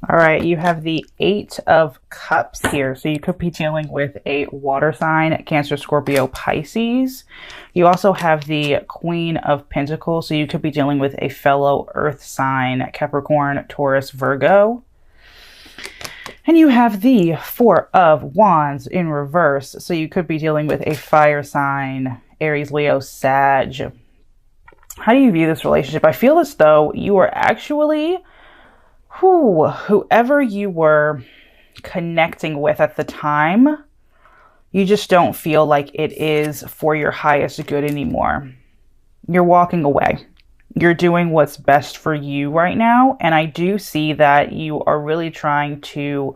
All right, you have the Eight of Cups here. So you could be dealing with a water sign, Cancer, Scorpio, Pisces. You also have the Queen of Pentacles. So you could be dealing with a fellow earth sign, Capricorn, Taurus, Virgo. And you have the Four of Wands in reverse. So you could be dealing with a fire sign, Aries, Leo, Sag. How do you view this relationship? I feel as though you are actually... whoever you were connecting with at the time, you just don't feel like it is for your highest good anymore. You're walking away. You're doing what's best for you right now. And I do see that you are really trying to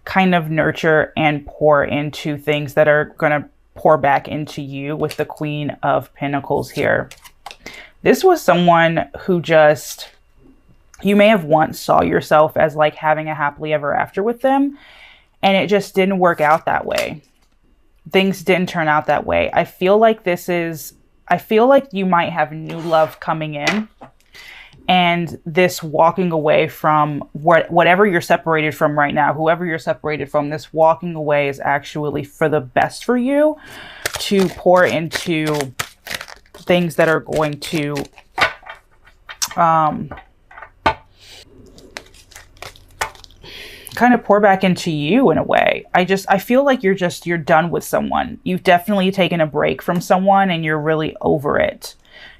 kind of nurture and pour into things that are going to pour back into you with the Queen of Pentacles here. This was someone who just... you may have once saw yourself as like having a happily ever after with them, and it just didn't work out that way. Things didn't turn out that way. I feel like you might have new love coming in, and this walking away from whatever you're separated from right now, whoever you're separated from, this walking away is actually for the best for you, to pour into things that are going to, kind of pour back into you in a way. I feel like you're done with someone. You've definitely taken a break from someone and you're really over it.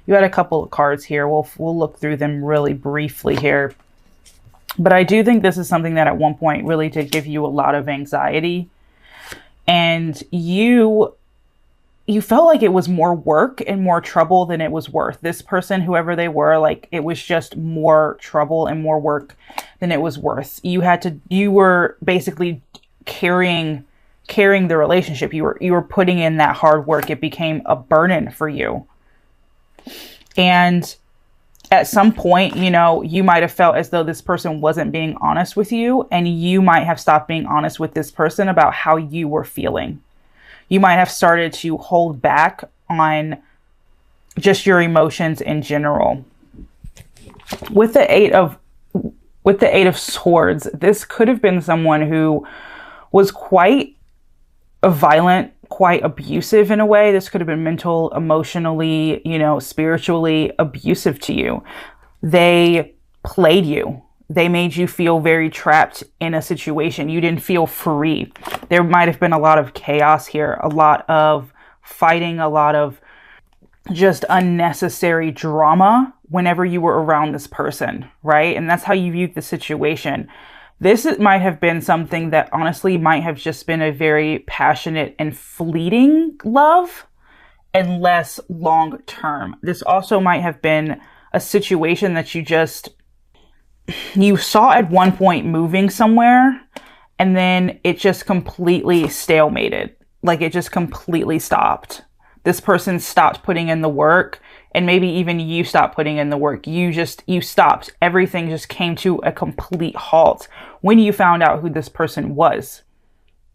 You had a couple of cards here. We'll look through them really briefly here. But I do think this is something that at one point really did give you a lot of anxiety. And you felt like it was more work and more trouble than it was worth. This person, whoever they were, like it was just more trouble and more work than it was worth. You were basically carrying the relationship. You were putting in that hard work. It became a burden for you. And at some point, you know, you might have felt as though this person wasn't being honest with you, and you might have stopped being honest with this person about how you were feeling. You might have started to hold back on just your emotions in general. With the Eight of Swords, this could have been someone who was quite violent, quite abusive in a way. This could have been mental, emotionally, you know, spiritually abusive to you. They played you. They made you feel very trapped in a situation. You didn't feel free. There might have been a lot of chaos here, a lot of fighting, a lot of just unnecessary drama whenever you were around this person, right? And that's how you viewed the situation. This might have been something that honestly might have just been a very passionate and fleeting love and less long term. This also might have been a situation that you saw at one point moving somewhere, and then it just completely stalemated. Like it just completely stopped. This person stopped putting in the work, and maybe even you stopped putting in the work. You stopped. Everything just came to a complete halt when you found out who this person was.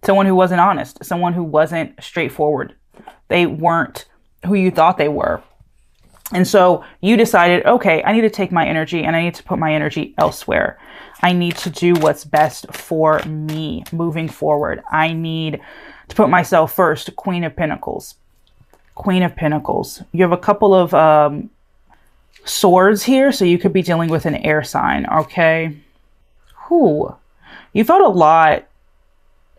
Someone who wasn't honest, someone who wasn't straightforward. They weren't who you thought they were. And so you decided, okay, I need to take my energy and I need to put my energy elsewhere. I need to do what's best for me moving forward. I need to put myself first. Queen of Pentacles. Queen of Pentacles. You have a couple of swords here, so you could be dealing with an air sign, okay? You felt a lot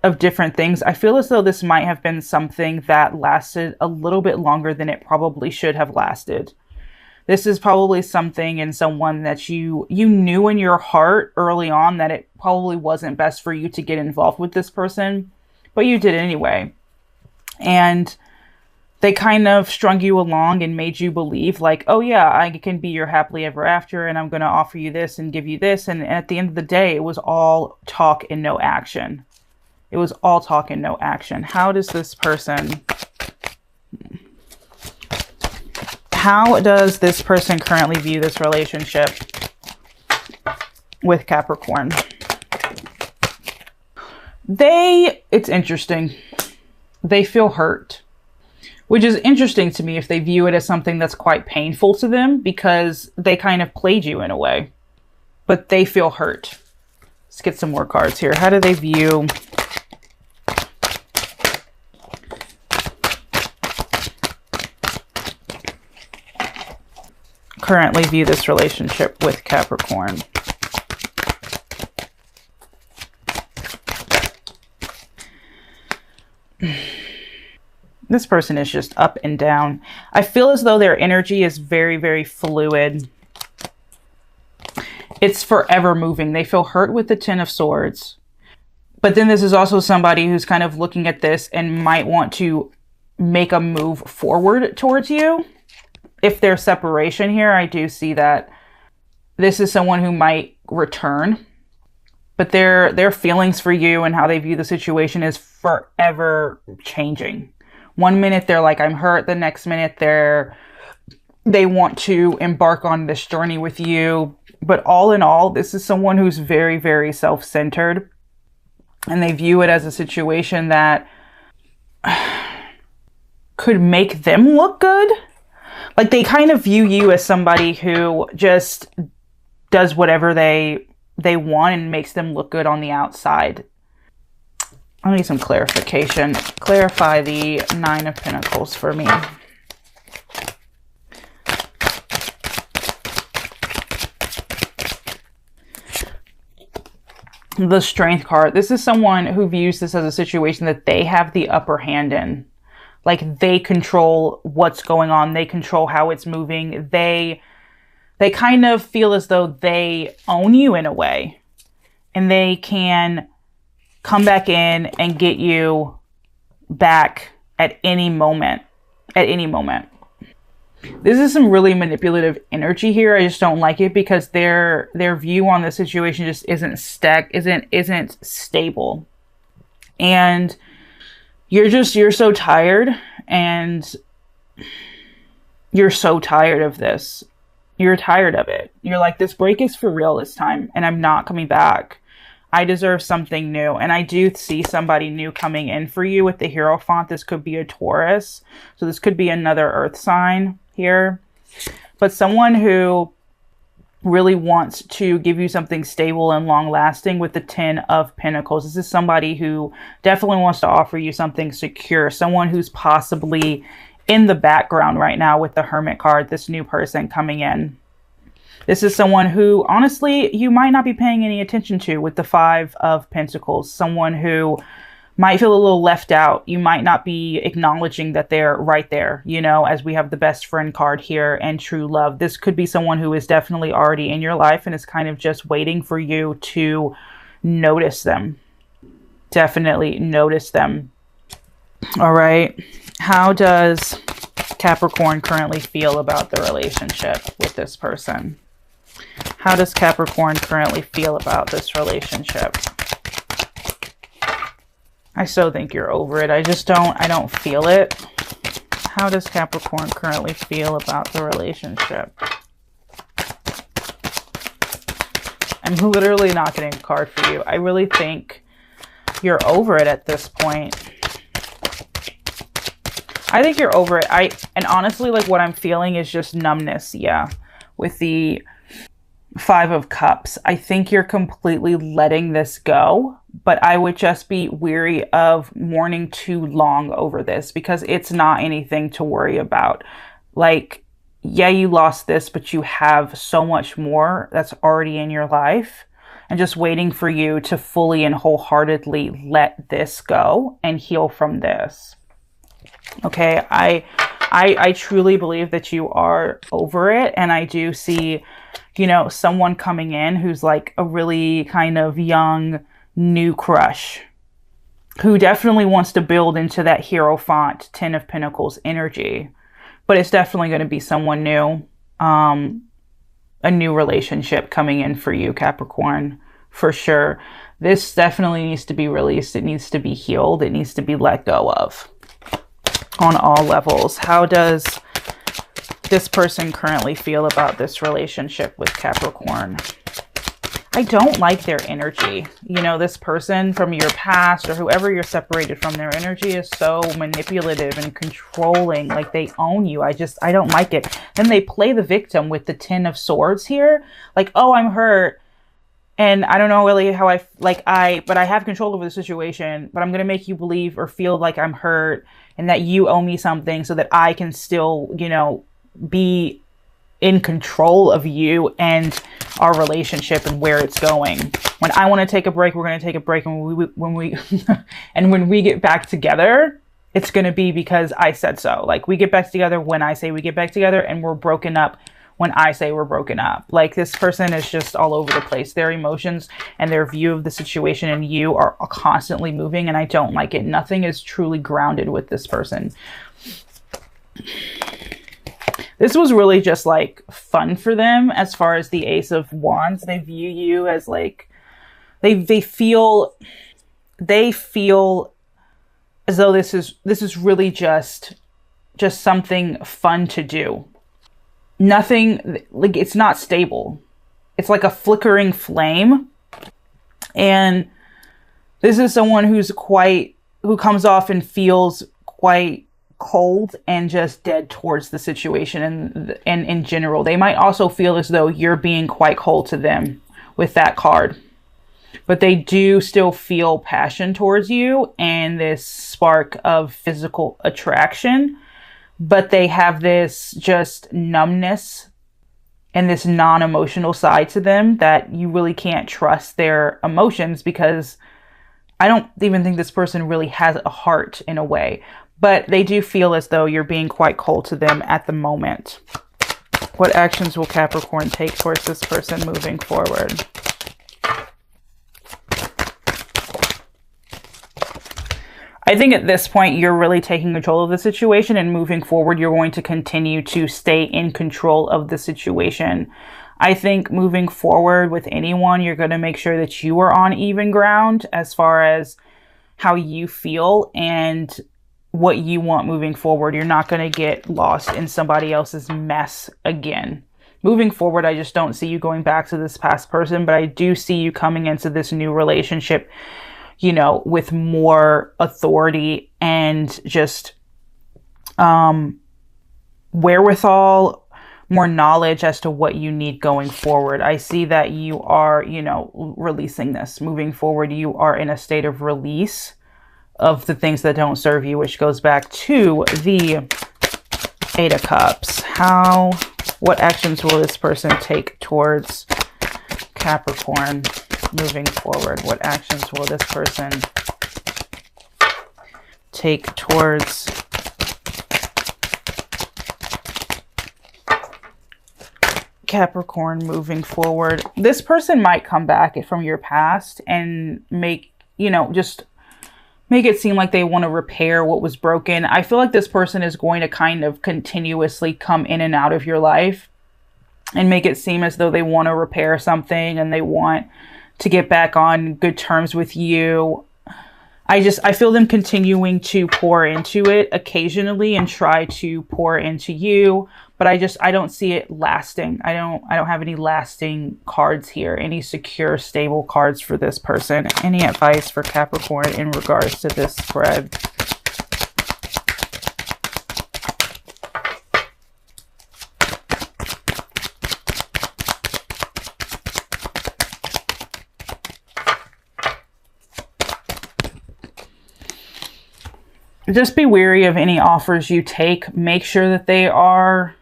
of different things. I feel as though this might have been something that lasted a little bit longer than it probably should have lasted. This is probably something in someone that you knew in your heart early on that it probably wasn't best for you to get involved with this person, but you did anyway. And they kind of strung you along and made you believe like, oh yeah, I can be your happily ever after, and I'm going to offer you this and give you this. And at the end of the day, it was all talk and no action. It was all talk and no action. How does this person currently view this relationship with Capricorn? It's interesting. They feel hurt, which is interesting to me if they view it as something that's quite painful to them, because they kind of played you in a way, but they feel hurt. Let's get some more cards here. How do they view currently view this relationship with Capricorn? This person is just up and down. I feel as though their energy is very, very fluid. It's forever moving. They feel hurt with the Ten of Swords. But then this is also somebody who's kind of looking at this and might want to make a move forward towards you. If there's separation here, I do see that this is someone who might return. But their feelings for you and how they view the situation is forever changing. One minute they're like, I'm hurt. The next minute they want to embark on this journey with you. But all in all, this is someone who's very, very self-centered. And they view it as a situation that could make them look good. Like they kind of view you as somebody who just does whatever they want and makes them look good on the outside. I need some clarification. Clarify the Nine of Pentacles for me. The Strength card. This is someone who views this as a situation that they have the upper hand in. Like they control what's going on. They control how it's moving. They kind of feel as though they own you in a way. And they can come back in and get you back at any moment. At any moment. This is some really manipulative energy here. I just don't like it because their view on the situation just isn't stable. And you're so tired, and you're so tired of this. You're tired of it. You're like, this break is for real this time, and I'm not coming back. I deserve something new. And I do see somebody new coming in for you with the Hierophant. This could be a Taurus. So this could be another earth sign here. But someone who really wants to give you something stable and long lasting with the Ten of Pentacles. This is somebody who definitely wants to offer you something secure. Someone who's possibly in the background right now with the Hermit card. This new person coming in. This is someone who, honestly, you might not be paying any attention to with the Five of Pentacles. Someone who might feel a little left out. You might not be acknowledging that they're right there, you know, as we have the Best Friend card here and True Love. This could be someone who is definitely already in your life and is kind of just waiting for you to notice them. Definitely notice them. All right. How does Capricorn currently feel about the relationship with this person? How does Capricorn currently feel about this relationship? I so think you're over it. I don't feel it. How does Capricorn currently feel about the relationship? I'm literally not getting a card for you. I really think you're over it at this point. I think you're over it. And honestly, like what I'm feeling is just numbness. Yeah. With the Five of Cups. I think you're completely letting this go, but I would just be weary of mourning too long over this because it's not anything to worry about. Like, yeah, you lost this, but you have so much more that's already in your life and just waiting for you to fully and wholeheartedly let this go and heal from this. Okay, I truly believe that you are over it, and I do see, you know, someone coming in who's like a really kind of young, new crush who definitely wants to build into that Hierophant, Ten of Pentacles energy, but it's definitely going to be someone new, a new relationship coming in for you, Capricorn, for sure. This definitely needs to be released. It needs to be healed. It needs to be let go of on all levels. How does this person currently feel about this relationship with Capricorn? I don't like their energy. You know, this person from your past or whoever you're separated from, their energy is so manipulative and controlling. Like they own you. I don't like it. Then they play the victim with the Ten of Swords here. Like, oh, I'm hurt. And I don't know really how but I have control over the situation, but I'm going to make you believe or feel like I'm hurt and that you owe me something so that I can still, you know, be in control of you and our relationship and where it's going. When I want to take a break, we're going to take a break. And when we and when we get back together, it's going to be because I said so. Like, we get back together when I say we get back together, and we're broken up when I say we're broken up. Like, this person is just all over the place. Their emotions and their view of the situation and you are constantly moving, and I don't like it. Nothing is truly grounded with this person. This was really just like fun for them as far as the Ace of Wands. They view you as like, they feel as though this is really just something fun to do. Nothing, like, it's not stable. It's like a flickering flame. And this is someone who comes off and feels quite cold and just dead towards the situation. And in general, they might also feel as though you're being quite cold to them with that card. But they do still feel passion towards you and this spark of physical attraction. But they have this just numbness and this non-emotional side to them that you really can't trust their emotions, because I don't even think this person really has a heart in a way. But they do feel as though you're being quite cold to them at the moment. What actions will Capricorn take towards this person moving forward? I think at this point, you're really taking control of the situation, and moving forward, you're going to continue to stay in control of the situation. I think moving forward with anyone, you're going to make sure that you are on even ground as far as how you feel and what you want moving forward. You're not going to get lost in somebody else's mess again. Moving forward, I just don't see you going back to this past person, but I do see you coming into this new relationship, you know, with more authority and just wherewithal, more knowledge as to what you need going forward. I see that you are, you know, releasing this. Moving forward, you are in a state of release of the things that don't serve you, which goes back to the Eight of Cups. What actions will this person take towards Capricorn moving forward? What actions will this person take towards Capricorn moving forward? This person might come back from your past and make, you know, just make it seem like they want to repair what was broken. I feel like this person is going to kind of continuously come in and out of your life and make it seem as though they want to repair something and they want to get back on good terms with you. I feel them continuing to pour into it occasionally and try to pour into you, but I don't see it lasting. I don't have any lasting cards here, any secure, stable cards for this person. Any advice for Capricorn in regards to this spread? Just be wary of any offers you take. Make sure that they are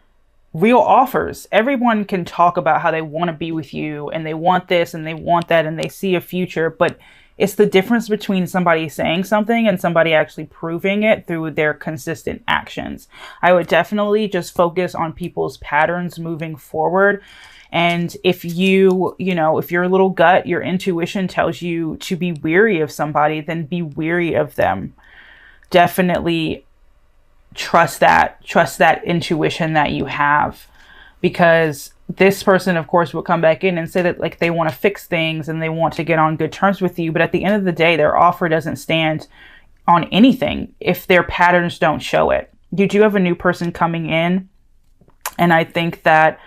real offers. Everyone can talk about how they want to be with you and they want this and they want that and they see a future, but it's the difference between somebody saying something and somebody actually proving it through their consistent actions. I would definitely just focus on people's patterns moving forward. And if if your little gut, your intuition tells you to be weary of somebody, then be weary of them. Definitely trust that intuition that you have, because this person, of course, will come back in and say that like they want to fix things and they want to get on good terms with you. But at the end of the day, their offer doesn't stand on anything if their patterns don't show it. You do have a new person coming in, and I think that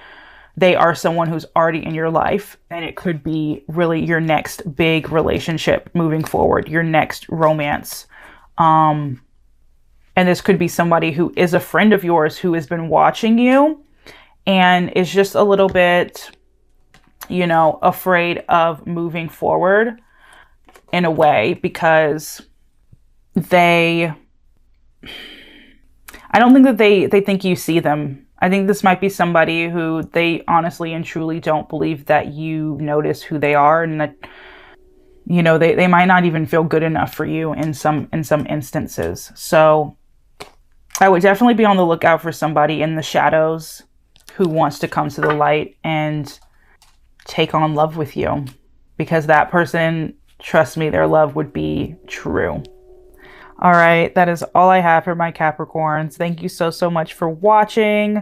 they are someone who's already in your life, and it could be really your next big relationship moving forward, your next romance. And this could be somebody who is a friend of yours who has been watching you and is just a little bit you know, afraid of moving forward in a way, because I don't think that they think you see them. I think this might be somebody who they honestly and truly don't believe that you notice who they are, and that, you know, they might not even feel good enough for you in some instances. So I would definitely be on the lookout for somebody in the shadows who wants to come to the light and take on love with you, because that person, trust me, their love would be true. All right, that is all I have for my Capricorns. Thank you so much for watching.